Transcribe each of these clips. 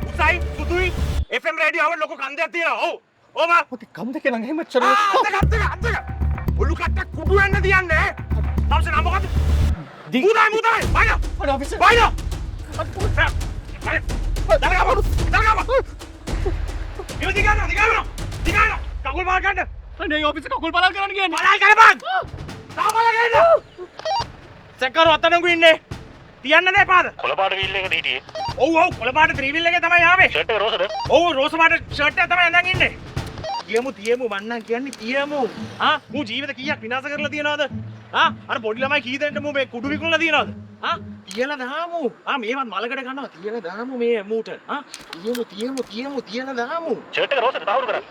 උසයි සුදුයි FM radio අවල් ලොකු කන්දයක් තියෙනවා. ඔව්. ඕම. ඔතේ කම් දෙකේ නම් එහෙම චර. අත්තක. ඔලු කට්ටක් කුඩු වෙන්න තියන්නේ. තවසේ නම මොකද? මුදයි. බයිලා. අර ඔෆිසර්. බයිලා. දරගම. ඉව දිගාන. කකුල් මාර ගන්න. අනේ ඔෆිසර් කකුල් බලල් කරන්න කියන්නේ. බලල් කරපන්. තාමල ගන්න. සෙකර අතනඟු ඉන්නේ. තියන්න නෑ පාද. කොළපාට වීල් එකකට හිටියේ. ඔව් කොළපාට ත්‍රිවිල් එකේ තමයි ආවේ. ෂර්ට් එක රෝසද? ඔව් රෝස පාට ෂර්ට් එක තමයි අඳන් ඉන්නේ. තියමු මන්නම් කියන්නේ තියමු. මූ ජීවිත කීයක් විනාශ කරලා තියනවද? අර පොඩි ළමයි කී දෙනෙක්ට මූ මේ කුඩු විකුණලා තියනවද? තියලා දාමු. මේවත් මලකට ගන්නවා තියලා දාමු මේ මූට. තියමු තියලා දාමු. ෂර්ට් එක රෝසද තාවුරු කරන්න.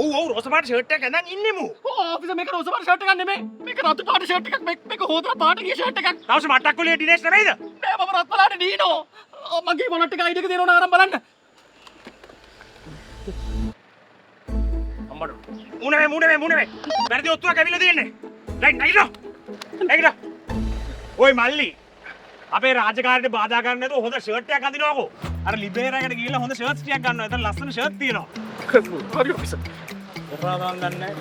ඔව් රෝස පාට ෂර්ට් එකක් අඳන් ඉන්නේ මූ. ඔෆිසර් මේක රෝස පාට ෂර්ට් එකක් නෙමෙයි. මේක රතු පාට ෂර්ට් එකක්. මේක හොදලා පාට ගිය ෂර්ට් එකක්. තවසේ මට්ටක් කොලිය ඩිනේෂ් නෙමෙයිද? නෑ මම රත් පාට දීනෝ. මගේ මොනට් එක අයිඩ් එක දෙනවන ආරම් බලන්න. මුණේ. වැරදි ඔත්තුවක් ඇවිල්ලා තියෙන්නේ. නැගිට. ඔය මල්ලි. අපේ රාජකාරියට බාධා කරන්න නැතුව හොඳ ෂර්ට් එකක් අඳිනවකෝ. අර ලිබේරා එකට ගිහිල්ලා හොඳ ෂර්ට්ස් ටිකක් ගන්නවා. එතන ලස්සන ෂර්ට් තියෙනවා. හරි ඔෆිසර්. කොහොමද දන්නේ?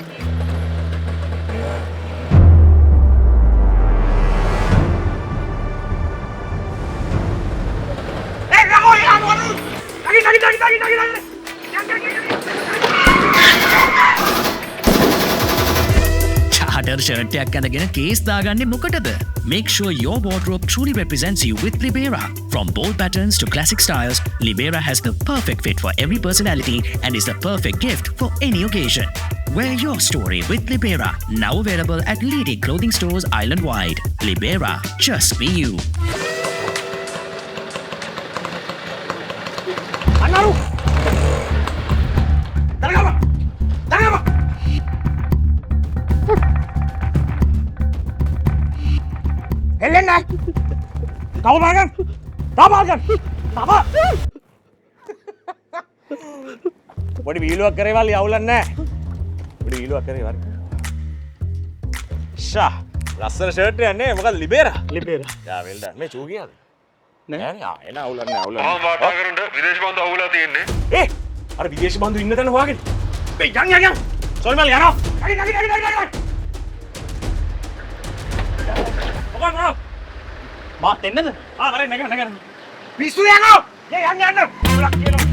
Charter shirt එකක් අඳගෙන කේස් දාගන්නේ මොකටද? Make sure your wardrobe truly represents you with Libera. From bold patterns to classic styles, Libera has the perfect fit for every personality and is the perfect gift for any occasion. Wear your story with Libera. Now available at leading clothing stores island-wide. Libera, just be you. අන්නරු. දරගම. එල්ලෙන්න. තව මාගන්. පොඩි වීලුවක් කරේවල් යවුලක් නැහැ. පොඩි වීලුවක් කරේවල්. ෂා ලස්සන shirt එකක් නේ මොකද ලිබේරා. යා වෙල් done. මේ චූ ගියාද? නෑ එන අවුලක් නැහැ. මම වාර්තා කරන්න විදේශ බන්දු අහුලා තියෙන්නේ. අර විදේශ බන්දු ඉන්න තැන හොයාගෙන. යන්. සෝල් මල් යනවා. නගි. මොකක්ද? මාත් එන්නද? හරි නැග. පිස්සු යනවා. යන්න.